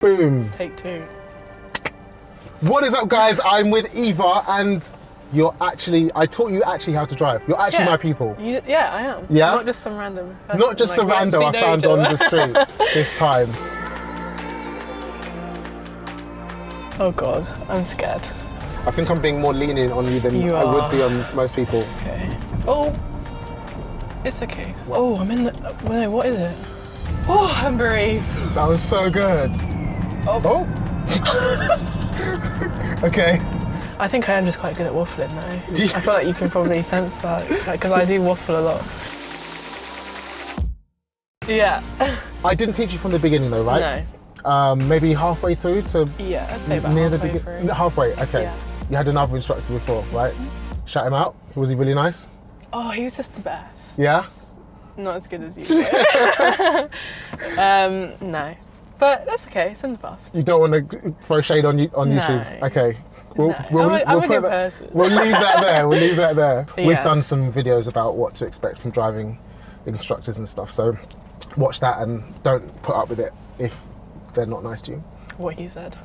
Boom. Take two. What is up, guys? I'm with Eva, and I taught you actually how to drive. You're actually my people. Yeah, I am. Yeah? Not just some random person. Not just a rando I found on the street this time. Oh God, I'm scared. I think I'm being more lenient on you than I would be on most people. Okay. Oh, it's okay. Oh, I'm in the, no, what is it? Oh, I'm bereaved. That was so good. Oh. Okay. I think I am just quite good at waffling though. I feel like you can probably sense that, because I do waffle a lot. Yeah. I didn't teach you from the beginning though, right? No. Maybe halfway through to Yeah, I'd say about near halfway the through. Halfway, okay. Yeah. You had another instructor before, right? Shout him out. Was he really nice? Oh, he was just the best. Yeah? Not as good as you. No. But that's okay, it's in the past. You don't want to throw shade on YouTube? Okay. I'm a good person. We'll leave that there. We'll leave that there. Yeah. We've done some videos about what to expect from driving instructors and stuff. So watch that and don't put up with it if they're not nice to you. What you said.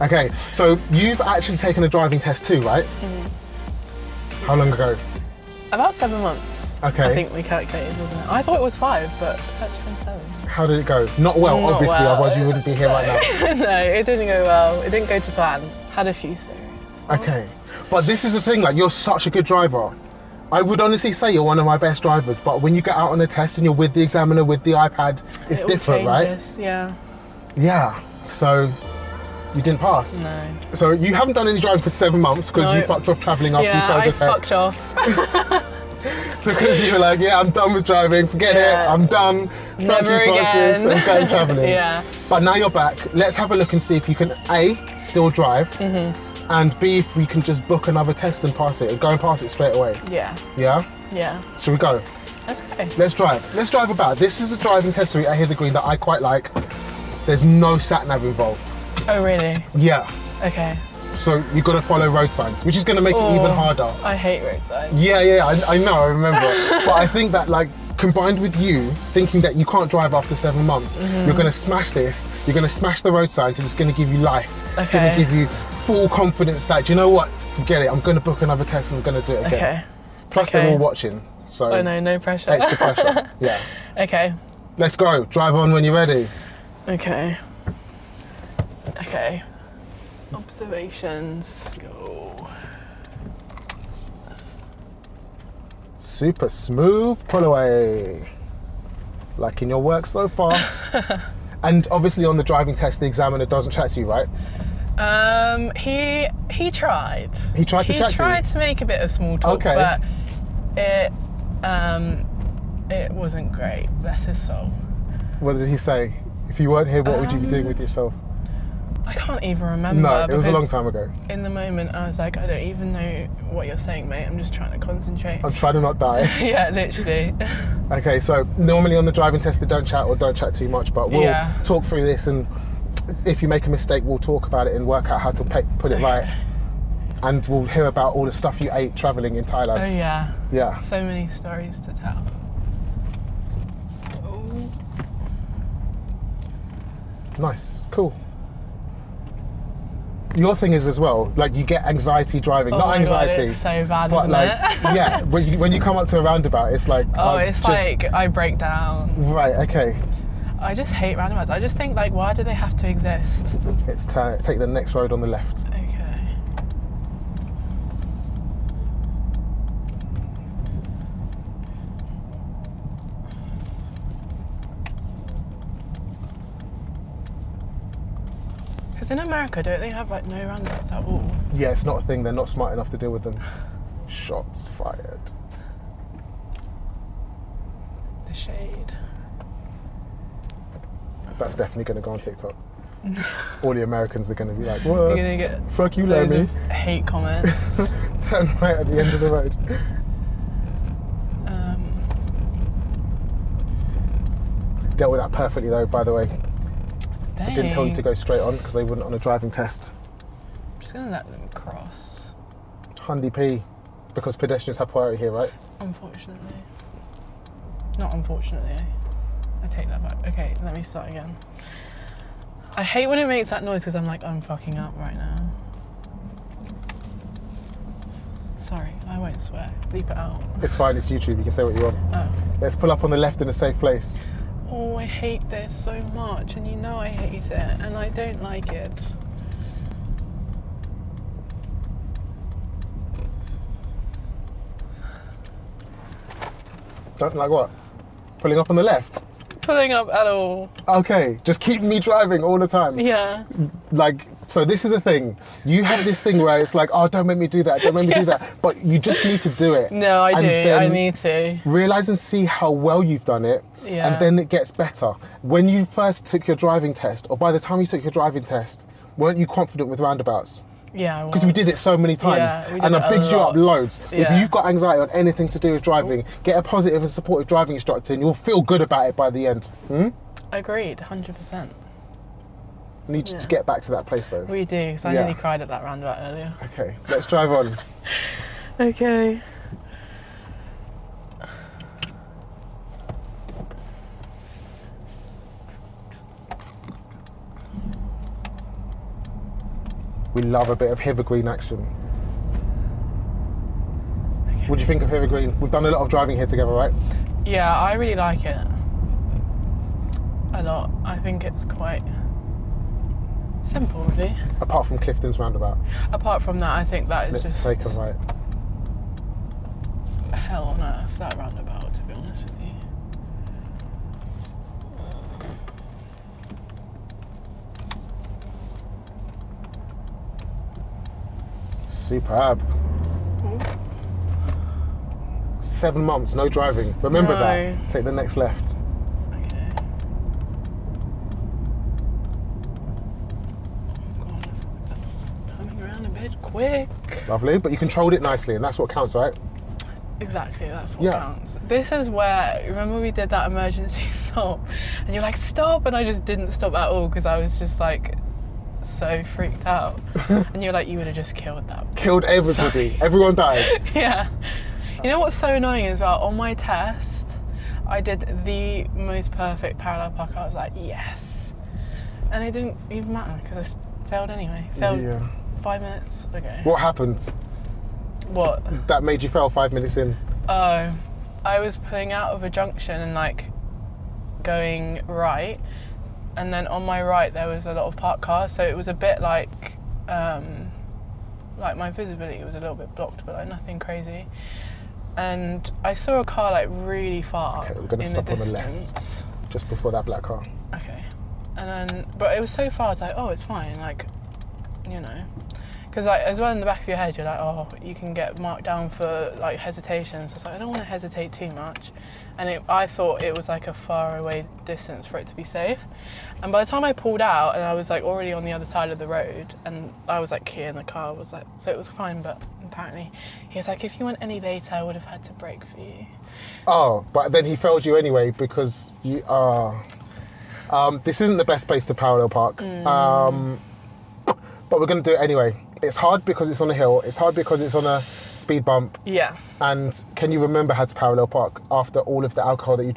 Okay, so you've actually taken a driving test too, right? How long ago? About 7 months. Okay. I think we calculated, wasn't it? I thought it was 5, but it's actually been 7. How did it go? Not well, Not obviously, well. otherwise you wouldn't be here right now. No, it didn't go well. It didn't go to plan. Had a few serious ones. Okay, but this is the thing, like, you're such a good driver. I would honestly say you're one of my best drivers, but when you get out on a test and you're with the examiner, with the iPad, it's different, right? Yeah. Yeah, so you didn't pass. No. So you haven't done any driving for 7 months because you fucked off travelling after you failed your test. Yeah, I fucked off. Because you were like, yeah, I'm done with driving, forget it, I'm done. Thank Never you, Francis, again. I'm going travelling. Yeah. But now you're back, let's have a look and see if you can A, still drive, and B, if we can just book another test and pass it, and go and pass it straight away. Yeah. Yeah? Yeah. Should we go? Let's go. Let's drive. Let's drive about. This is a driving test route at Hither Green that I quite like. There's no sat-nav involved. Oh, really? Yeah. Okay. So you've got to follow road signs, which is going to make it even harder. I hate road signs. Yeah, I know, I remember. But I think that, like, combined with you thinking that you can't drive after 7 months, you're going to smash this, you're going to smash the road signs, and it's going to give you life. It's going to give you full confidence that, do you know what, forget it, I'm going to book another test and I'm going to do it again. Okay. Plus they're all watching, so... Oh no, no pressure. Extra pressure, yeah. Okay. Let's go, drive on when you're ready. Okay. Okay. Observations. Go. Super smooth pull away. Liking your work so far. And obviously on the driving test, the examiner doesn't chat to you, right? He tried. He tried to chat to you? He tried to make a bit of small talk, but it wasn't great. Bless his soul. What did he say? If you weren't here, what would you be doing with yourself? I can't even remember. No, it was a long time ago. In the moment, I was like, I don't even know what you're saying, mate. I'm just trying to concentrate. I'm trying to not die. Yeah, literally. Okay, so normally on the driving test, they don't chat too much, but we'll talk through this, and if you make a mistake, we'll talk about it and work out how to put it right. And we'll hear about all the stuff you ate travelling in Thailand. Oh yeah. Yeah. So many stories to tell. Oh. Nice, cool. Your thing is as well, like you get anxiety driving, not anxiety. God, it's so bad, but isn't like, it? yeah, when you come up to a roundabout, it's like... like I break down. Right, okay. I just hate roundabouts. I just think, like, why do they have to exist? It's take the next road on the left. Okay. Because in America, don't they have, like, no roundabouts at all? Yeah, it's not a thing. They're not smart enough to deal with them. Shots fired. The shade. That's definitely going to go on TikTok. All the Americans are going to be like, what? You're going to get fuck you, loads Lemmy. of hate comments. Turn right at the end of the road. Dealt with that perfectly though, by the way. Thanks. I didn't tell you to go straight on because they wouldn't on a driving test. I'm just going to let them cross. 100p, because pedestrians have priority here, right? Unfortunately. Not unfortunately. I take that back. Okay, let me start again. I hate when it makes that noise because I'm like, I'm fucking up right now. Sorry, I won't swear. Bleep it out. It's fine, it's YouTube, you can say what you want. Oh. Let's pull up on the left in a safe place. Oh, I hate this so much, and you know I hate it, and I don't like it. Don't like what? Pulling up on the left? Pulling up at all. Okay, just keep me driving all the time. Yeah. Like, so this is the thing. You have this thing where it's like, oh, don't make me do that, don't make me do that. But you just need to do it. No, I And do. then I need to. Realise and see how well you've done it. Yeah. And then it gets better. When you first took your driving test, or by the time you took your driving test, weren't you confident with roundabouts? Yeah, I was. Because we did it so many times, Yeah, we did and it I a bigged you up lot. loads. Yeah. If you've got anxiety on anything to do with driving, get a positive and supportive driving instructor, and you'll feel good about it by the end. Agreed, 100%. I need you to get back to that place though. We do, because I Yeah. nearly cried at that roundabout earlier. Okay, let's drive on. Okay. We love a bit of Hither action. Okay. What do you think of Hither? We've done a lot of driving here together, right? Yeah, I really like it. A lot. I think it's quite simple, really. Apart from Clifton's roundabout. Apart from that, I think that is Let's just take a right. hell on earth, that roundabout, to be honest with you. Superb. Ooh. 7 months, no driving. Remember No. that. Take the next left. Okay. Oh God, coming around a bit quick. Lovely, but you controlled it nicely, and that's what counts, right? Exactly, that's what Yeah. counts. This is where, remember we did that emergency stop and you're like, stop, and I just didn't stop at all because I was just like so freaked out. And you're like, you would have just killed that. Killed everybody. Everyone died. Yeah. You know what's so annoying as well? On my test, I did the most perfect parallel park. I was like, yes. And it didn't even matter because I failed anyway. Failed Yeah. 5 minutes ago. What happened? What? That made you fail 5 minutes in. Oh, I was pulling out of a junction and like going right, and then on my right there was a lot of parked cars, so it was a bit like my visibility was a little bit blocked, but like nothing crazy. And I saw a car like really far Okay, we're gonna in stop the on the distance. left, just before that black car. Okay, and then but it was so far. It's like, oh, it's fine, like, you know. Because like, as well in the back of your head, you're like, oh, you can get marked down for like hesitation. So it's like, I don't want to hesitate too much. And I thought it was like a far away distance for it to be safe. And by the time I pulled out and I was like already on the other side of the road and I was like keying the car, was like, so it was fine. But apparently he was like, if you went any later, I would have had to brake for you. Oh, but then he failed you anyway because you are. This isn't the best place to parallel park. But we're going to do it anyway. It's hard because it's on a hill. It's hard because it's on a speed bump. Yeah. And can you remember how to parallel park after all of the alcohol that you've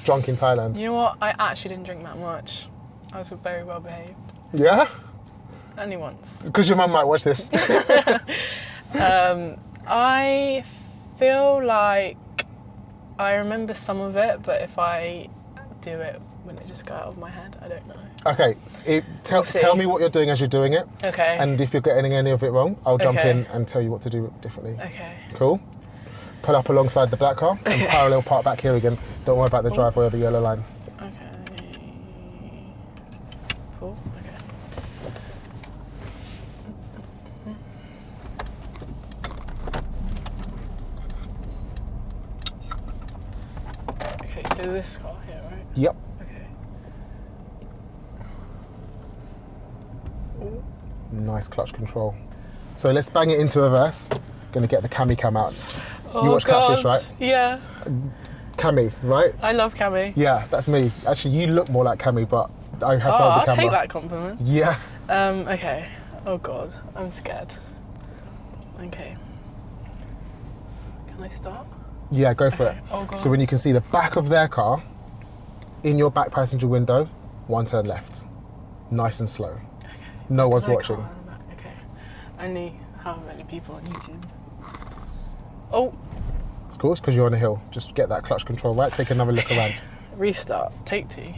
drunk in Thailand? You know what? I actually didn't drink that much. I was very well behaved. Yeah? Only once. Because your mum might watch this. I feel like I remember some of it, but if I do it, will it just go out of my head? I don't know. Okay, We'll see. tell me what you're doing as you're doing it. Okay. And if you're getting any of it wrong, I'll jump Okay. in and tell you what to do differently. Okay. Cool? Pull up alongside the black car and Okay. parallel park back here again. Don't worry about the driveway or the yellow line. Okay. Cool. Okay. Okay, so this car here, right? Yep. Okay. Ooh. Nice clutch control. So let's bang it into reverse. Gonna get the cami cam out. You watch Catfish, right? Yeah. Cami, right? I love Cami. Yeah, that's me. Actually, you look more like Cami, but I have to hold the I'll camera. take that compliment. Yeah. Okay. Oh God, I'm scared. Okay. Can I start? Yeah, go for Okay. it. Oh God. So when you can see the back of their car in your back passenger window, one turn left. nice and slow. Okay. No one's 'Cause I watching. can't. Okay. Only how many people on YouTube? Oh, It's cool, it's because you're on a hill. Just get that clutch control right, take another look around. restart. Take 2.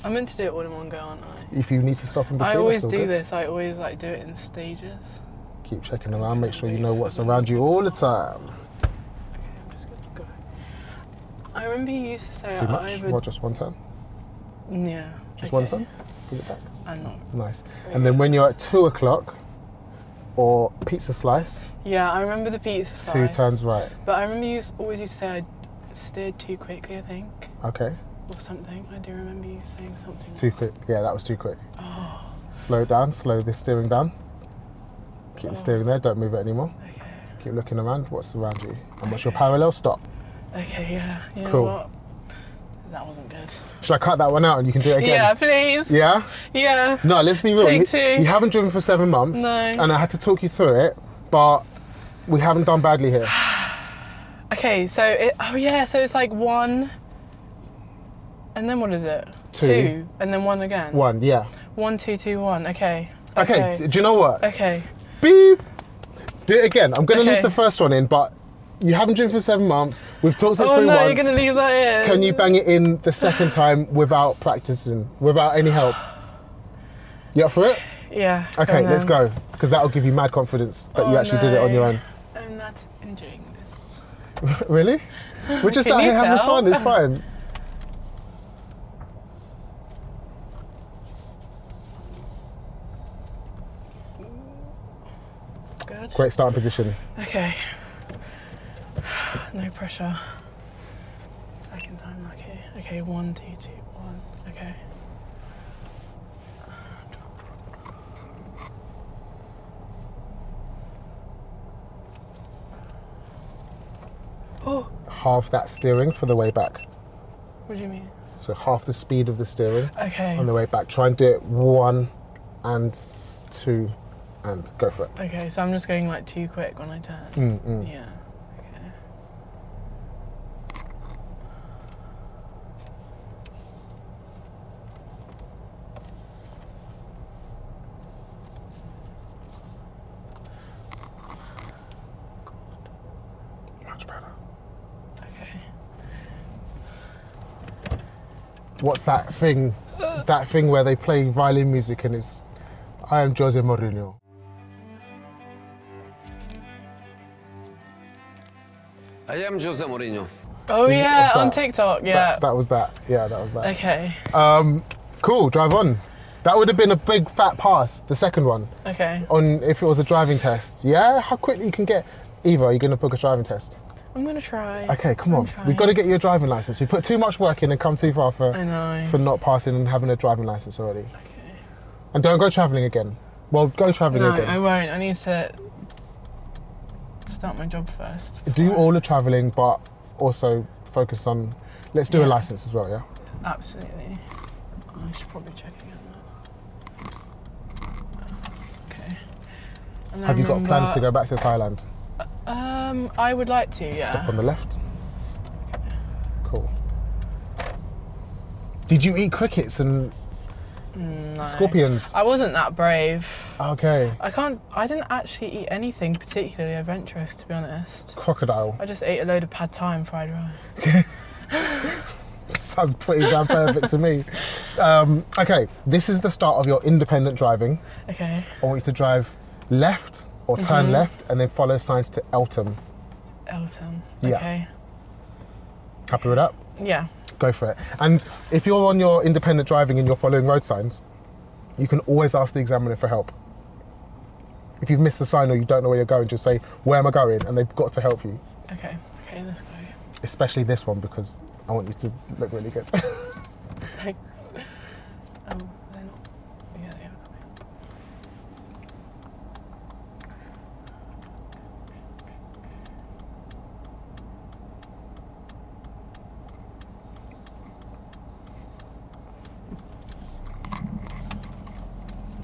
I meant to do it all in one go, aren't I? If you need to stop in between, I always that's all do good. this. I always like do it in stages. Keep checking around, make sure you know what's around you all the time. Okay, I'm just gonna go. I remember you used to say Too much? I would. Or just one turn? Yeah. Just okay. one turn? Pull it back. I'm not. Nice. And then when you're at 2 o'clock, or pizza slice, Yeah, I remember the pizza slice. 2 turns right. But I remember you always used to say I steered too quickly, I think. Okay. Or something. I do remember you saying something. Too quick. Yeah, that was too quick. Oh, Slow down, slow the steering down. Keep the steering there, don't move it anymore. okay. Keep looking around, what's around you? And what's your parallel? Stop. Okay, yeah. You know Cool. what? That wasn't good. Should I cut that one out and you can do it again? Yeah, please. Yeah? Yeah. No, let's be real. Take You, 2. you haven't driven for 7 months. No. And I had to talk you through it, but we haven't done badly here. Okay, so so it's like 1, and then what is it? 2. And then 1 again. 1, yeah. 1, 2, 2, 1. Okay. Okay, do you know what? Okay. Beep. Do it again. I'm going to Okay. leave the first one in, but you haven't driven for 7 months. We've talked it Oh through no, once. you're gonna leave that in. Can you bang it in the second time without practicing, without any help? You up for it? Yeah. Okay, on let's then. go. Because that'll give you mad confidence that you Oh, actually did it on your no. own. I'm not enjoying this. Really? We're just Can out you here having tell? fun, it's fine. Good. Great starting position. Okay. No pressure. Second time lucky. Okay, 1, 2, 2, 1. Okay. Oh, Half that steering for the way back. what do you mean? So half the speed of the steering Okay. on the way back. Try and do it 1 and 2 and go for it. Okay, so I'm just going like too quick when I turn. Yeah. Okay. Much better. Okay. What's that thing? That thing where they play violin music and it's, I am Jose Mourinho. I am Jose Mourinho. Oh yeah, What's on that? TikTok. Yeah. That was that. Yeah, that was that. Okay. Cool, drive on. That would have been a big fat pass, the second one, Okay. on if it was a driving test. Yeah, how quickly you can get. Eva, are you going to book a driving test? I'm gonna try. Okay, come on. trying. We've got to get you a driving license. We put too much work in and come too far I know. for not passing and having a driving license already. Okay. And don't go travelling again. Well, go travelling No, again. I won't. I need to start my job first. Do all the travelling, but also focus on. Let's do a license as well, yeah? Absolutely. I should probably check again now. Okay. And Have you got remember- plans to go back to Thailand? I would like to, yeah. Stop on the left. Cool. Did you eat crickets and No. scorpions? I wasn't that brave. Okay. I didn't actually eat anything particularly adventurous, to be honest. Crocodile. I just ate a load of pad thai and fried rice. Sounds pretty damn perfect to me. Okay, this is the start of your independent driving. Okay. I want you to drive left or turn left and then follow signs to Eltham. Elton. Yeah. Okay. Happy with that? Yeah. Go for it. And if you're on your independent driving and you're following road signs, you can always ask the examiner for help. If you've missed the sign or you don't know where you're going, just say, where am I going? And they've got to help you. Okay. Okay, let's go. Especially this one because I want you to look really good. Thanks. They're not. Yeah, they are coming.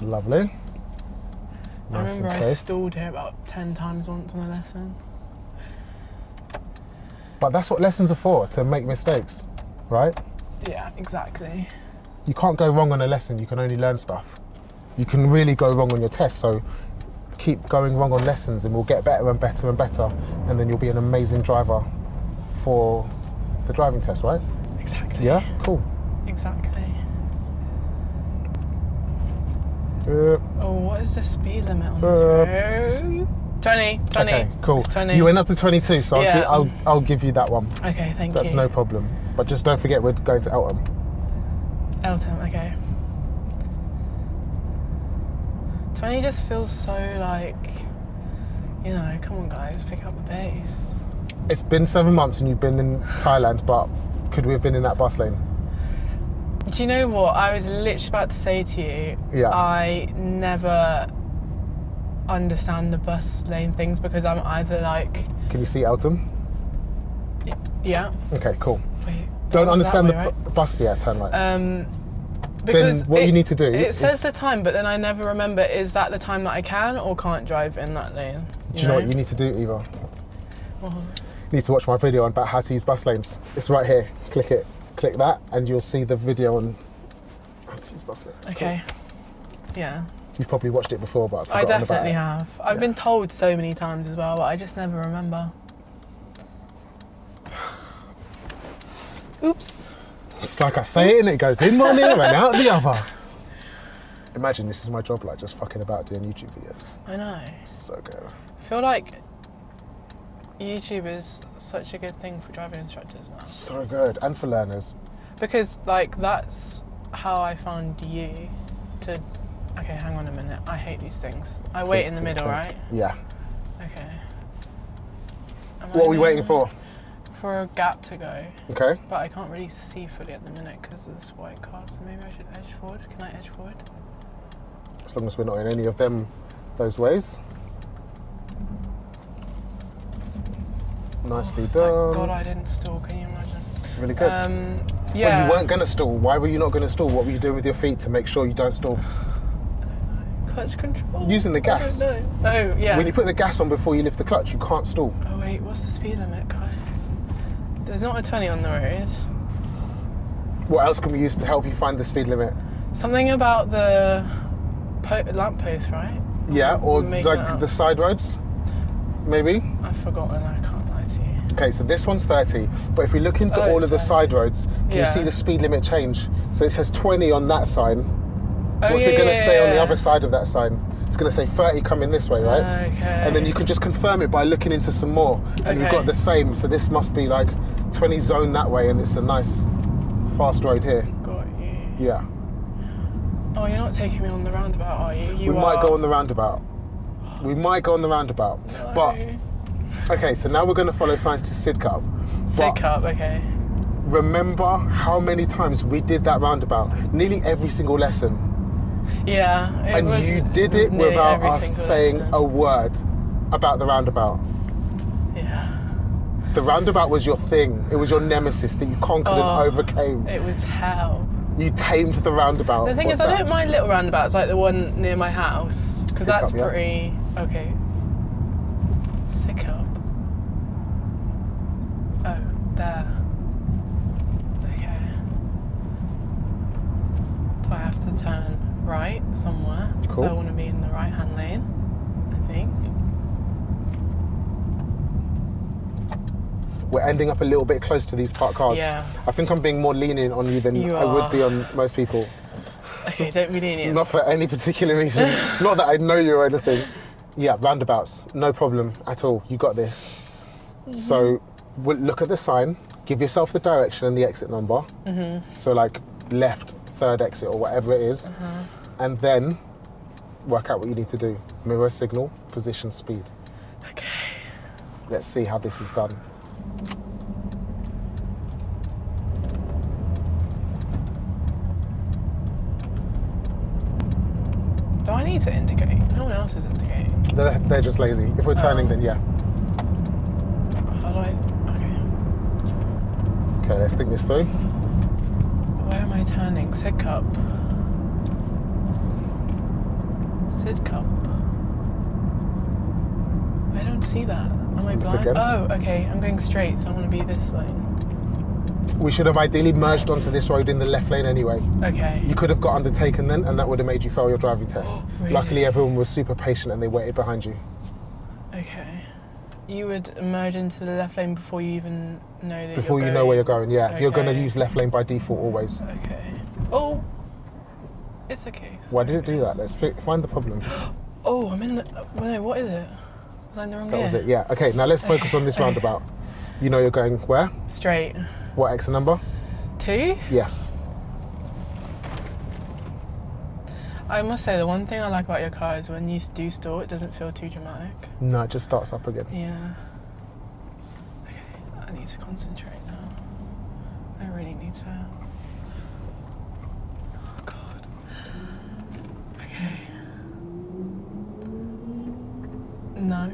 Lovely. I Nice nice and remember I safe. stalled here about 10 times once on a lesson. But that's what lessons are for, to make mistakes, right? Yeah, exactly. You can't go wrong on a lesson, you can only learn stuff. You can really go wrong on your test, so keep going wrong on lessons and we'll get better and better and better, and then you'll be an amazing driver for the driving test, right? Exactly. Yeah? Cool. Exactly. Uh, Oh, what is the speed limit on this road? 20. okay, cool. It's 20. You went up to 22, so Yeah. I'll give you that one. Okay, thank That's you. no problem. But just don't forget we're going to Eltham. Eltham, okay. 20 just feels so like, you know, come on guys, pick up the pace. It's been 7 months and you've been in Thailand, but could we have been in that bus lane? Do you know what? I was literally about to say to you, Yeah. I never understand the bus lane things because I'm either like, Can you see Eltham? yeah, Okay, cool. wait. Don't that was understand that the way, right? bus. Yeah, turn right. Because what you need to do it says is- the time, but then I never remember, is that the time that I can or can't drive in that lane? Do you know what you need to do, Eva? Well, You need to watch my video on about how to use bus lanes. It's right here. Click it. Click that, and you'll see the video on how to use bus lanes. okay. Yeah. Cool. You've probably watched it before, but I've I forgotten definitely about it. have. I've been told so many times as well, but I just never remember. Oops. It's like I say it and it goes in one ear and out the other. Imagine this is my job, like just fucking about doing YouTube videos. I know. So good. I feel like YouTube is such a good thing for driving instructors now. So good. And for learners. Because, like, that's how I found you to... Okay, hang on a minute. I hate these things. I wait in the middle, right? Yeah. Okay. What are we waiting for? For a gap to go. Okay. But I can't really see fully at the minute because of this white car, so maybe I should edge forward. Can I edge forward? As long as we're not in any of those ways. Nicely Thank done. God I didn't stall, can you imagine? Really good. Yeah. But you weren't going to stall. Why were you not going to stall? What were you doing with your feet to make sure you don't stall? Clutch control. Using the gas. I don't know. Oh, yeah. When you put the gas on before you lift the clutch, you can't stall. Oh, wait, what's the speed limit, guys? There's not a 20 on the road. What else can we use to help you find the speed limit? Something about the lamppost, right? Yeah, or Making it like up. the side roads, maybe? I've forgotten, I can't lie to you. Okay, so this one's 30, but if we look into Oh, all of the it's side roads, can you Yeah. see the speed limit change? So it says 20 on that sign. Oh, What's yeah, it going to yeah, say on the yeah. other side of that sign? It's going to say 30 coming this way, right? Okay. And then you can just confirm it by looking into some more. And we've Okay. got the same, so this must be like 20 zone that way, and it's a nice fast road here. Got you. Yeah. Oh, you're not taking me on the roundabout, are you? You We might go on the roundabout. We might go on the roundabout. No. But, okay, so now we're going to follow signs to Sidcup. Sit But cup, okay. remember how many times we did that roundabout? Nearly every single lesson. Yeah. It And was you did it nearly without every us single saying lesson. a word about the roundabout. Yeah. The roundabout was your thing. It was your nemesis that you conquered Oh. and overcame. It was hell. You tamed the roundabout. The thing What's is, I that? don't mind little roundabouts like the one near my house because Sit that's up, yeah. pretty okay. Sick up. Oh, there. Okay. So I have to turn right somewhere. Cool. So I want to be in the right-hand lane, I think. We're ending up a little bit close to these parked cars. Yeah. I think I'm being more lenient on you than You I would are. be on most people. Okay, don't be lenient. Not for any particular reason. Not that I know you or anything. Yeah, roundabouts, no problem at all. You got this. So we'll look at the sign, give yourself the direction and the exit number. So like left, third exit or whatever it is. And then work out what you need to do. Mirror signal, position, speed. Okay. Let's see how this is done. Do I need to indicate? No one else is indicating. They're just lazy. If we're turning, Oh. then yeah. How do I? Okay. Okay, let's think this through. Where am I turning? Sid cup. Sid cup. see that. Am I blind? Again? Oh, okay. I'm going straight, so I want to be this lane. We should have ideally merged onto this road in the left lane anyway. Okay. You could have got undertaken then, and that would have made you fail your driving test. Oh, really? Luckily, everyone was super patient and they waited behind you. Okay. You would merge into the left lane before you even know that Before you're you going. know where you're going, yeah. Okay. You're going to use left lane by default always. Okay. Oh. It's okay. Why did it do that? Let's find the problem. Oh, I'm in the... no, what is it? Was I in the wrong That gear? was it, yeah. Okay, now let's focus on this Okay. roundabout. You know you're going where? Straight. What exit number? 2? Yes. I must say, the one thing I like about your car is when you do stall, it doesn't feel too dramatic. No, it just starts up again. Yeah. Okay, I need to concentrate now. I really need to. Oh, God. Okay. No.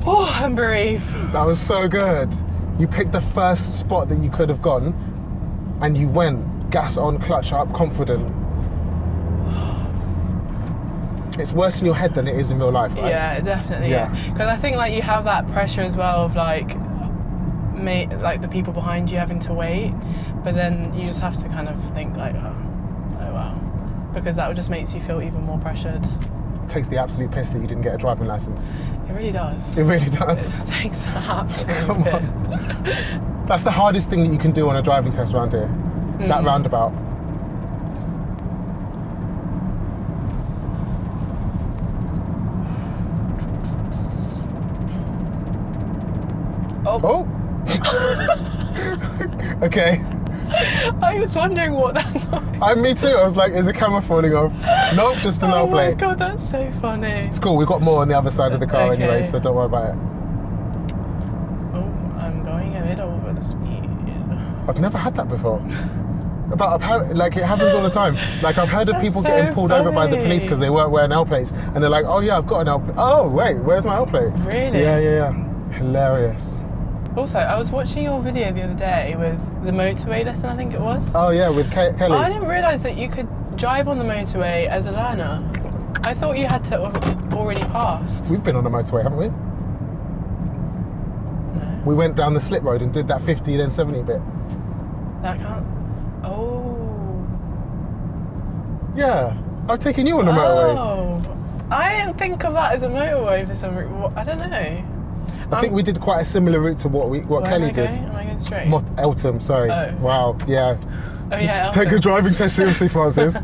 Oh, I'm bereaved. That was so good. You picked the first spot that you could have gone and you went gas on, clutch up, confident. It's worse in your head than it is in real life, right? Yeah, definitely. Yeah. Because I think like you have that pressure as well of like the people behind you having to wait, but then you just have to kind of think like, oh wow, because that just makes you feel even more pressured. It takes the absolute piss that you didn't get a driving license. It really does. It really does. It takes the absolute Come piss. on. That's the hardest thing that you can do on a driving test around here. That roundabout. Oh. Oh. Okay. I was wondering what that noise. Me too. I was like, is the camera falling off? Nope, just an Oh my plate. God, that's so funny. It's cool. We've got more on the other side of the car Okay. anyway, so don't worry about it. Oh, I'm going a bit over the speed. I've never had that before. But I've heard, like, it happens all the time. Like, I've heard of That's people so getting pulled over by the funny. police because they weren't wearing L plates, and they're like, "Oh yeah, I've got an L plate. Oh wait, where's my L plate?" Really? Yeah. Hilarious. Also, I was watching your video the other day with the motorway lesson, I think it was. Oh yeah, with Kelly. I didn't realise that you could drive on the motorway as a learner. I thought you had to have already passed. We've been on the motorway, haven't we? No, We went down the slip road and did that 50 then 70 bit. that can't. Oh. Yeah, I've taken you on the motorway. Oh. I didn't think of that as a motorway for some reason. I don't know. I think we did quite a similar route to what Where Kelly am I did. going? Am I going straight? Eltham, sorry. Oh. Wow, yeah. Oh yeah. Take a driving test seriously, Francis.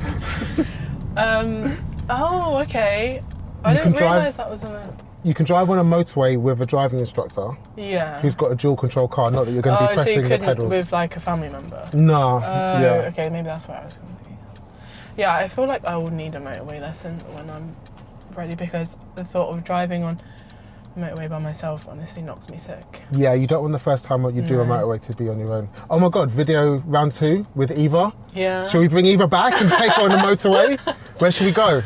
Oh, okay. I You didn't can drive- realise that was a. You can drive on a motorway with a driving instructor Yeah. who's got a dual control car, not that you're going to be so you pressing the couldn't pedals. with like a family member. No, Oh, yeah. okay, maybe that's where I was confused. Yeah, I feel like I would need a motorway lesson when I'm ready because the thought of driving on a motorway by myself honestly knocks me sick. Yeah, you don't want the first time you do a No. motorway to be on your own. Oh my God, video round 2 with Eva. Yeah. Shall we bring Eva back and take her on a motorway? Where should we go?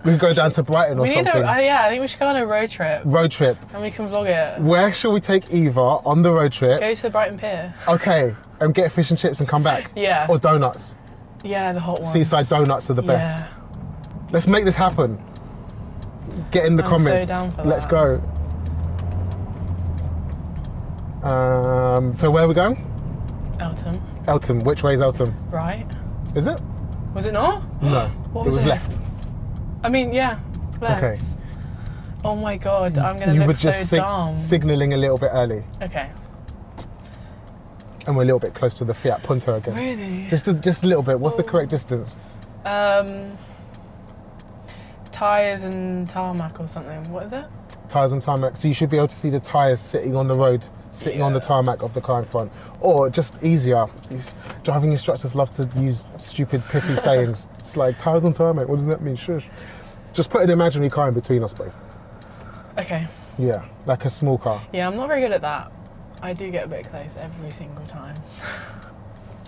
We could go down to Brighton or We need something. I think we should go on a road trip Road trip. and we can vlog it. Where shall we take Eva on the road trip? Go to the Brighton Pier. Okay, and get fish and chips and come back? Yeah. Or donuts? Yeah, the hot ones. Seaside donuts are the best. Yeah. Let's make this happen. Get in the I'm comments. so down for Let's that. go. So where are we going? Elton. Eltham. Which way is Eltham? Right. Is it? Was it not? No. What it was was it? left. I mean, yeah. Left. Okay. Oh my God, I'm gonna You look were just so dumb. signalling a little bit early, Okay. and we're a little bit close to the Fiat Punto again. Really? Just a little bit. What's the correct distance? Tyres and tarmac or something. What is it? Tyres and tarmac. So you should be able to see the tyres sitting on the road, sitting on the Yeah. tarmac of the car in front. Or just easier. Driving instructors love to use stupid, pithy sayings. It's like, tyres on tarmac, what does that mean? Shush. Just put an imaginary car in between us both. Okay. Yeah, like a small car. Yeah, I'm not very good at that. I do get a bit close every single time.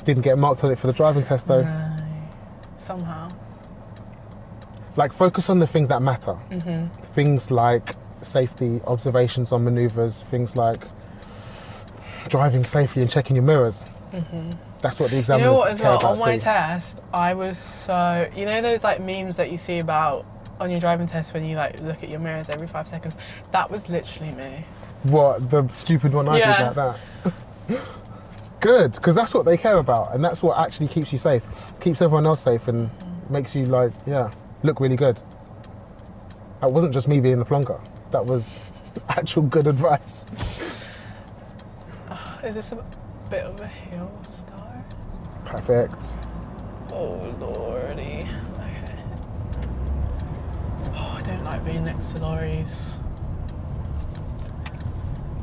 Didn't get marked on it for the driving test though. No. Somehow. Like, focus on the things that matter. Things like safety, observations on manoeuvres, things like driving safely and checking your mirrors. That's what the examiners You know what, as care well, about on my too. test, I was so... You know those, like, memes that you see about on your driving test when you, like, look at your mirrors every 5 seconds? That was literally me. What, the stupid one I did like that? Good, because that's what they care about, and that's what actually keeps you safe, keeps everyone else safe, and makes you, like, look really good. That wasn't just me being a plonker. That was actual good advice. Is this a bit of a hill start? Perfect. Oh, lordy. Okay. Oh, I don't like being next to lorries.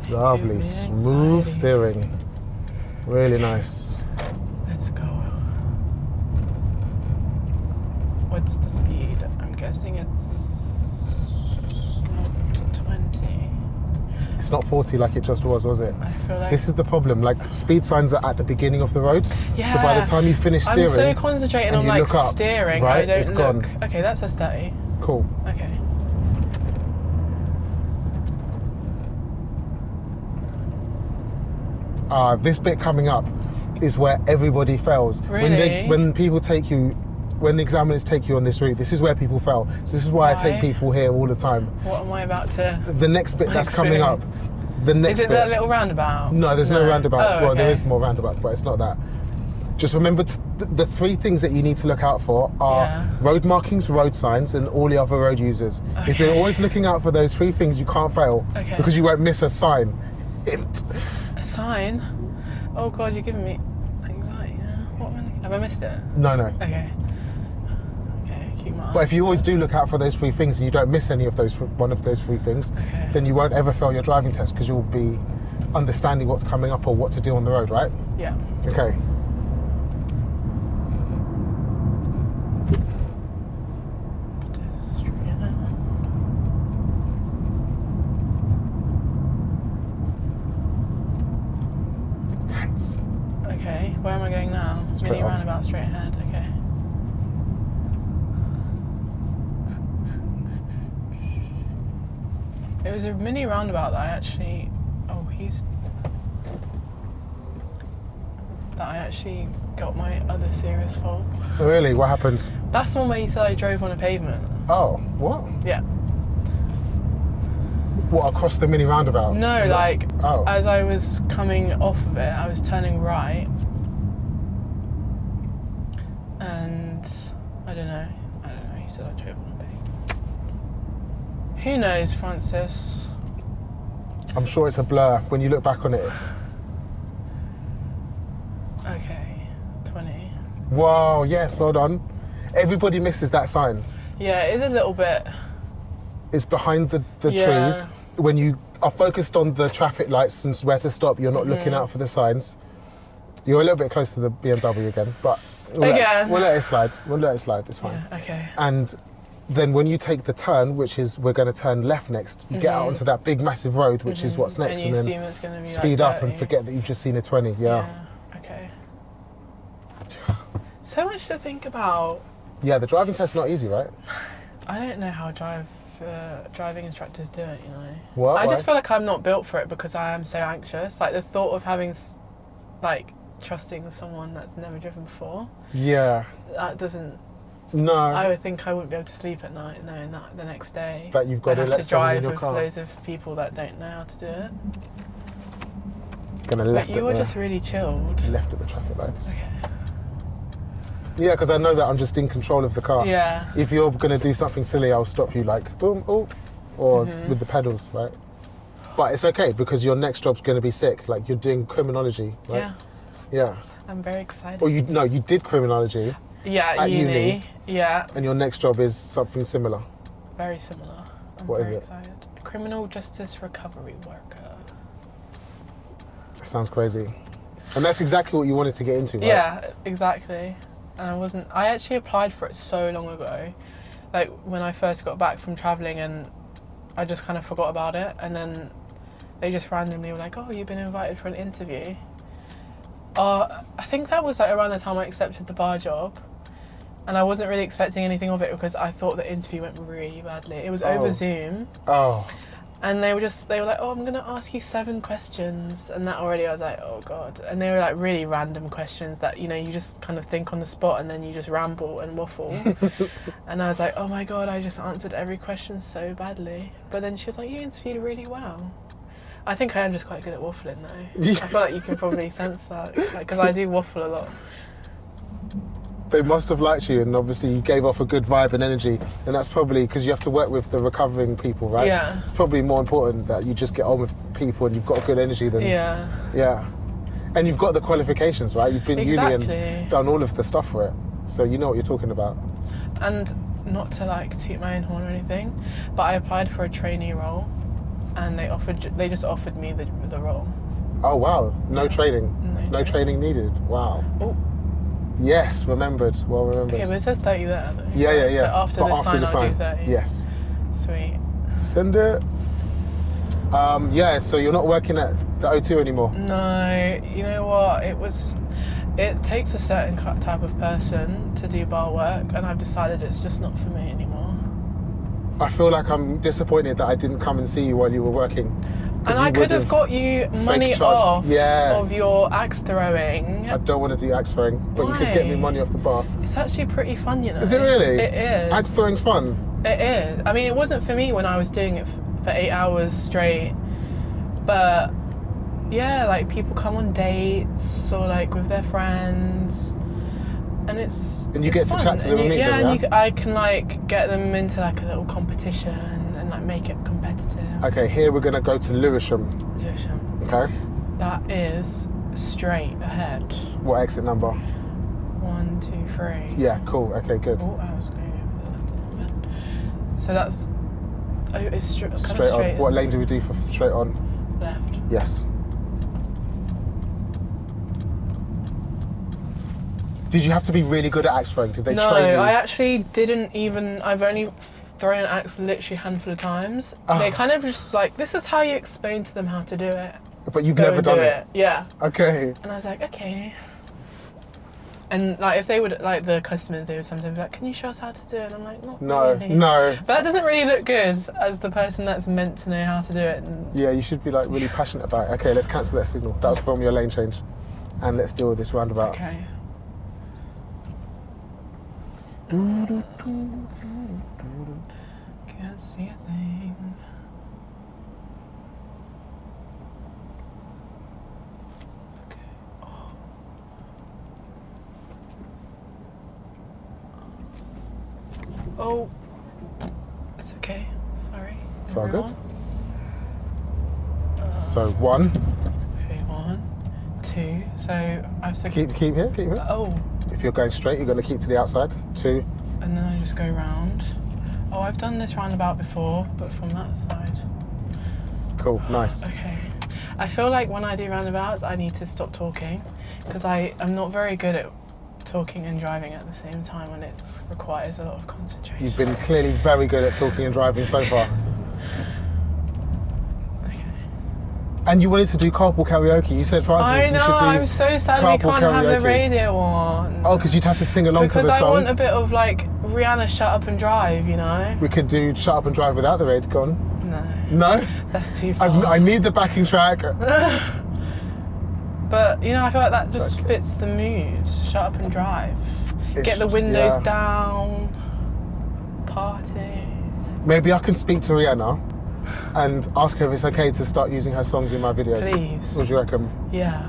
Lovely, Give me smooth anxiety. steering. Really nice. Let's go. What's the speed? I'm guessing it's not 20. It's not 40 like it just was it? I feel like... This is the problem. Like, speed signs are at the beginning of the road. Yeah. So by the time you finish steering, I'm so concentrating and on, you like, look up, steering, right, I don't it's look. gone. Okay, that says 30. Cool. Okay. This bit coming up is where everybody fails. Really? When people take you, when the examiners take you on this route, this is where people fail. So this is why I take Why? people here all the time. What am I about to... The next bit that's coming up, the next Is it bit. that little roundabout? No, there's no roundabout. Oh, Well, there okay. is more roundabouts, but it's not that. Just remember the 3 things that you need to look out for are Yeah. road markings, road signs, and all the other road users. If you're Okay. always looking out for those 3 things, you can't fail Okay. because you won't miss a sign. Hint. A sign? Oh God, you're giving me anxiety now. What am I looking... Have I missed it? No. Okay. Okay, keep my eye. But if you always do look out for those 3 things and you don't miss any of those, one of those 3 things, Okay. then you won't ever fail your driving test because you'll be understanding what's coming up or what to do on the road, right? Yeah. Okay. Thanks. Okay, where am I going now? Straight Mini on. roundabout straight ahead, okay. It was a mini roundabout that I actually... Oh, that I actually got my other serious fault. Oh, really? What happened? That's the one where you said I drove on a pavement. Oh, what? Yeah. What, across the mini roundabout? No, like, Oh. as I was coming off of it, I was turning right. And I don't know, he said I drove on a pavement. Who knows, Francis? I'm sure it's a blur when you look back on it. Okay, 20. Wow, yes, well done. Everybody misses that sign. Yeah, it is a little bit. It's behind the Yeah. trees. When you are focused on the traffic lights and where to stop, you're not looking out for the signs. You're a little bit close to the BMW again, but we'll let it slide. We'll let it slide, it's fine. Yeah, okay. And then when you take the turn, which is we're going to turn left next, you get out onto that big massive road, which is what's next, And you and assume then it's going to be speed like up and 30. forget that you've just seen a 20. Yeah. Okay. So much to think about. Yeah, the driving test's not easy, right? I don't know how driving instructors do it, you know. What? I just Why? feel like I'm not built for it because I am so anxious. Like the thought of having, like, trusting someone that's never driven before, Yeah. that doesn't. No. I would think I wouldn't be able to sleep at night knowing that the next day That you've got I to have let to someone in drive your with car. loads of people that don't know how to do it. Gonna But left you were at just really chilled. left at the traffic lights. Okay. Yeah, because I know that I'm just in control of the car. Yeah. If you're gonna do something silly, I'll stop you like boom, oh, or with the pedals, right? But it's okay because your next job's gonna be sick. Like you're doing criminology, right? Yeah. Yeah. I'm very excited. Or you did criminology, Yeah, at uni. uni. Yeah, and your next job is something similar. very similar. I'm What is very it? excited. Criminal justice recovery worker. That sounds crazy. And that's exactly what you wanted to get into, right? Yeah, exactly. And I actually applied for it so long ago. Like when I first got back from travelling and I just kind of forgot about it. And then they just randomly were like, oh, you've been invited for an interview. I think that was like around the time I accepted the bar job. And I wasn't really expecting anything of it because I thought the interview went really badly. It was over Zoom. Oh. And they were like, oh, I'm going to ask you 7 questions. And that already, I was like, oh, God. And they were like really random questions that, you know, you just kind of think on the spot and then you just ramble and waffle. And I was like, oh, my God, I just answered every question so badly. But then she was like, you interviewed really well. I think I am just quite good at waffling, though. I feel like you can probably sense that, because I do waffle a lot. They must have liked you, and obviously you gave off a good vibe and energy, and that's probably because you have to work with the recovering people, right? Yeah. It's probably more important that you just get on with people and you've got a good energy than... Yeah. And you've got the qualifications, right? You've been uni and done all of the stuff for it, so you know what you're talking about. And not to like toot my own horn or anything, but I applied for a trainee role, and they just offered me the role. Oh wow! No training. No training needed. Wow. Oh. Yes, remembered. Well remembered. Okay, but it says 30 there though. Yeah. So after the sign, I'll do 30. Yes. Sweet. Send it. Yeah, so you're not working at the O2 anymore? No, you know what? It takes a certain type of person to do bar work, and I've decided it's just not for me anymore. I feel like I'm disappointed that I didn't come and see you while you were working. And I could have got you money off of your axe throwing. I don't want to do axe throwing, but you could get me money off the bar. It's actually pretty fun, you know. Is it really? It is. Axe throwing's fun? It is. I mean, it wasn't for me when I was doing it for 8 hours straight. But yeah, like people come on dates or like with their friends. And you get fun. To chat to them and meet them, and I can like get them into like a little competition and like make it competitive. Okay, here we're going to go to Lewisham. Okay. That is straight ahead. What exit number? 1, 2, 3. Yeah, cool. Okay, good. Oh, I was going over the left a little bit. So that's... Oh, it's straight on. What lane do we do for straight on? Left. Yes. Did you have to be really good at axe throwing? Did they train you? No, I actually didn't even... I've only thrown an axe literally a handful of times. Oh. They kind of just like, this is how you explain to them how to do it. But you've never done it? Yeah. Okay. And I was like, okay. And like, if they would, like the customers, they would sometimes be like, can you show us how to do it? And I'm like, not really. No. But that doesn't really look good as the person that's meant to know how to do it. And yeah, you should be like really passionate about it. Okay, let's cancel that signal. That was from your lane change. And let's deal with this roundabout. Okay. Can't see a thing. Okay. Oh. It's okay. Sorry. It's all good. So 1. Okay, 1, 2. So I've said keep here. Oh. If you're going straight, you're going to keep to the outside. 2. And then I just go round. Oh, I've done this roundabout before, but from that side. Cool, nice. Okay. I feel like when I do roundabouts, I need to stop talking because I'm not very good at talking and driving at the same time when it requires a lot of concentration. You've been clearly very good at talking and driving so far. Okay. And you wanted to do carpool karaoke. You said, Francis, I know, you should do I'm so sad we can't have the radio on. Oh, because you'd have to sing along to the song? Because I want a bit of like Rihanna Shut Up and Drive, you know? We could do Shut Up and Drive without the radio. Go on. No. No? That's too far. I need the backing track. But, you know, I feel like that just fits the mood. Shut up and drive. Get the windows down. Party. Maybe I can speak to Rihanna and ask her if it's okay to start using her songs in my videos. Please. What do you reckon? Yeah.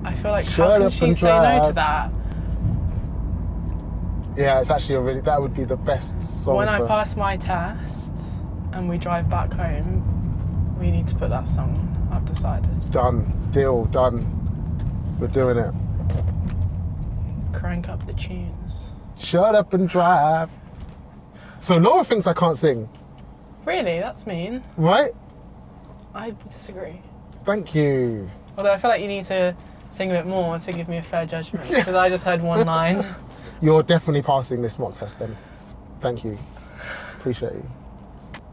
I feel like, how can she say no to that? Yeah, it's actually that would be the best song. When I pass my test and we drive back home, we need to put that song on. I've decided. Done. Deal. Done. We're doing it. Crank up the tunes. Shut up and drive. So Laura thinks I can't sing. Really? That's mean. Right? I disagree. Thank you. Although I feel like you need to sing a bit more to give me a fair judgment, because I just heard one line. You're definitely passing this mock test then. Thank you. Appreciate you.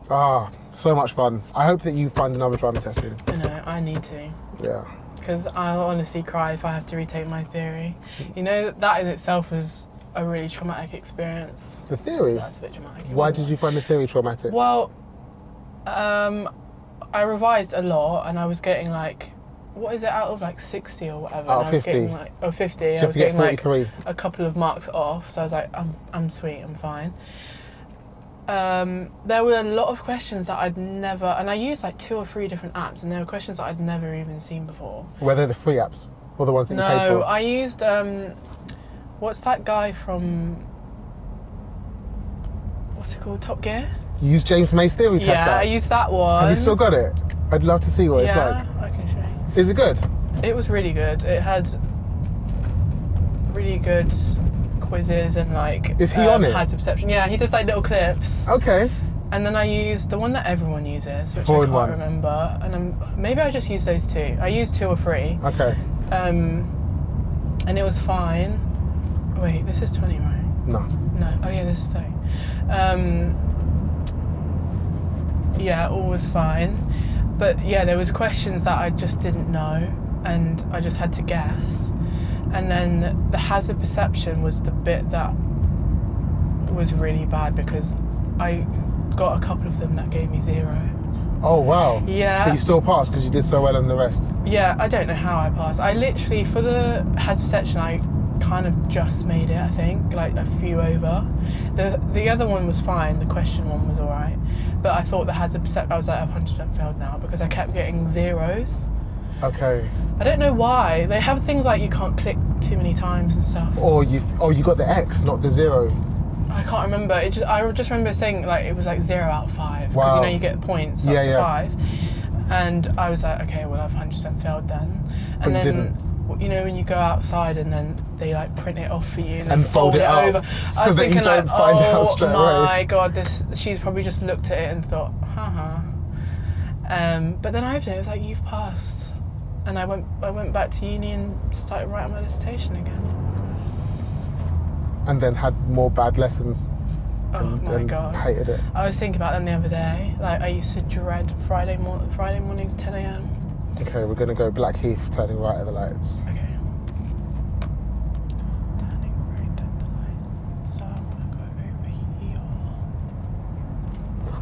Ah, so much fun. I hope that you find another driving test soon. I know. I need to. Yeah. Because I'll honestly cry if I have to retake my theory. You know, that in itself was a really traumatic experience. The theory? That's a bit traumatic. Why did you find the theory traumatic? Well, I revised a lot and I was getting like, what is it, out of like 60 or whatever? Out of and I was 50. getting like, 50. You I have was to get getting like 43. a couple of marks off. So I was like, I'm sweet, I'm fine. There were a lot of questions that I'd never, and I used like 2 or 3 different apps, and there were questions that I'd never even seen before. Were they the free apps or the ones that you paid for? No, I used, what's that guy from, what's it called, Top Gear? You used James May's theory test Yeah, app? I used that one. Have you still got it? I'd love to see what it's like. Yeah, I can show you. Is it good? It was really good. It had really good quizzes and like... Is he on it? Hazard perception. Yeah, he does like little clips. Okay. And then I used the one that everyone uses, which I 4 in can't 1. remember. And maybe I just used those 2. I used 2 or 3. Okay. And it was fine. Wait, this is 20, right? No. No. Oh yeah, this is 30. Yeah, all was fine. But yeah, there was questions that I just didn't know and I just had to guess. And then the hazard perception was the bit that was really bad because I got a couple of them that gave me 0. Oh, wow. Yeah. But you still passed because you did so well on the rest. Yeah, I don't know how I passed. I literally, for the hazard perception, I kind of just made it, I think, like a few over. The other one was fine, the question one was alright. But I thought the hazard perception, I was like, I've 100% failed now because I kept getting 0s. Okay. I don't know why. They have things like you can't click too many times and stuff. Or you got the X, not the 0. I can't remember. I just remember saying like it was like 0 out of 5 because Wow. you know you get points up Yeah, to yeah. 5, and I was like, okay, well I've 100% failed then. But And you then didn't. you know when you go outside and then they like print it off for you and, And then fold it up over. so I was that you thinking don't like, find out oh straight my away. god, she's probably just looked at it and thought, haha. But then I opened it. It was like you've passed. And I went back to uni and started writing my dissertation again. And then had more bad lessons. Oh my and god. hated it. I was thinking about them the other day. Like I used to dread Friday mornings 10 a.m. Okay, we're gonna go Blackheath, turning right at the lights. Okay. Turning right at the light. So I'm gonna go over here.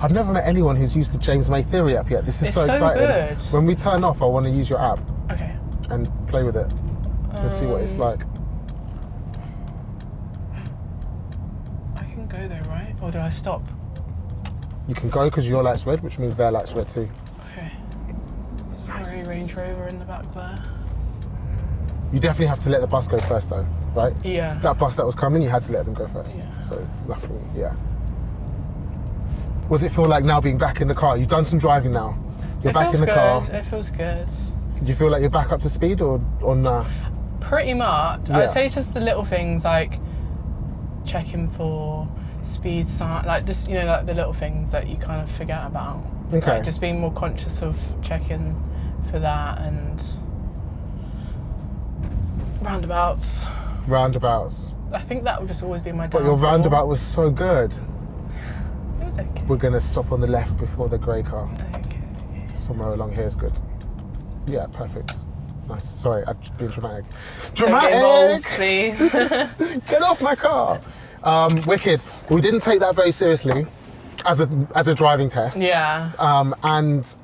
I've never met anyone who's used the James May theory app yet. This is It's so so exciting. good. When we turn off, I want to use your app Okay. and play with it and see what it's like. I can go there, right? Or do I stop? You can go because your light's red, which means their light's red too. Okay. Sorry, Range Rover in the back there. You definitely have to let the bus go first though, right? Yeah. That bus that was coming, you had to let them go first. Yeah. So nothing, yeah. What does it feel like now being back in the car? You've done some driving now. You're back in the car. It feels good. Do you feel like you're back up to speed or nah? Pretty much. Yeah. I'd say it's just the little things like checking for speed sign, like just, you know, like the little things that you kind of forget about. Okay. Like just being more conscious of checking for that and roundabouts. Roundabouts. I think that would just always be my But downfall. your roundabout was so good. It was okay. We're gonna stop on the left before the grey car. Okay. Somewhere along here is good. Yeah, perfect. Nice. Sorry, I'm just being dramatic. Don't get involved, Dramatic! please. Get off my car! Wicked. We didn't take that very seriously as a driving test. Yeah. And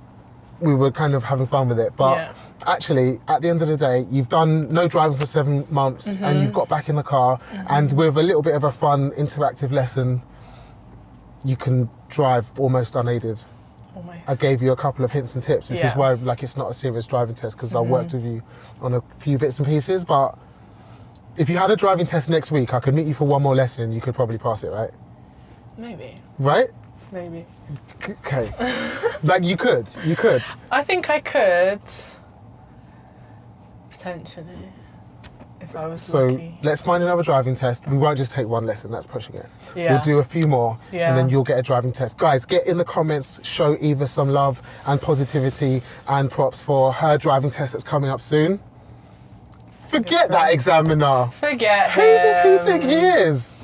we were kind of having fun with it. But Yeah. actually, at the end of the day, you've done no driving for 7 months and you've got back in the car. And with a little bit of a fun, interactive lesson, you can drive almost unaided. Almost. I gave you a couple of hints and tips, which is Yeah. why like it's not a serious driving test because I worked with you on a few bits and pieces. But if you had a driving test next week, I could meet you for one more lesson and you could probably pass it, right? Maybe. Right? Maybe. Okay. Like you could. I think I could. Potentially. If I was So lucky. let's find another driving test. We won't just take one lesson, that's pushing it. Yeah. We'll do a few more Yeah. and then you'll get a driving test. Guys, get in the comments, show Eva some love and positivity and props for her driving test that's coming up soon. Forget that examiner. Forget Who does he him. think he is?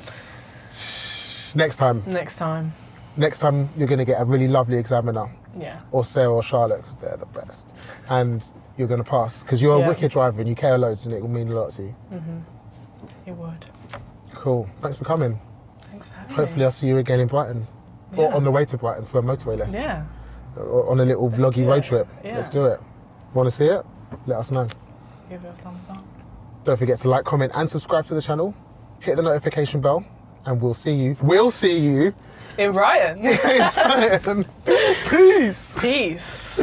Next time. Next time. Next time you're going to get a really lovely examiner. Yeah. or Sarah or Charlotte, because they're the best. And you're going to pass, because you're a Yeah. wicked driver and you care loads and it will mean a lot to you. It would. Cool. Thanks for coming. Thanks for having Hopefully me. I'll see you again in Brighton. Or Yeah. on the way to Brighton for a motorway lesson. Yeah. Or on a little vloggy do road it. trip. Yeah. Let's do it. Want to see it? Let us know. Give it a thumbs up. Don't forget to like, comment and subscribe to the channel. Hit the notification bell and we'll see you In Brighton. in Brighton. Peace. Peace.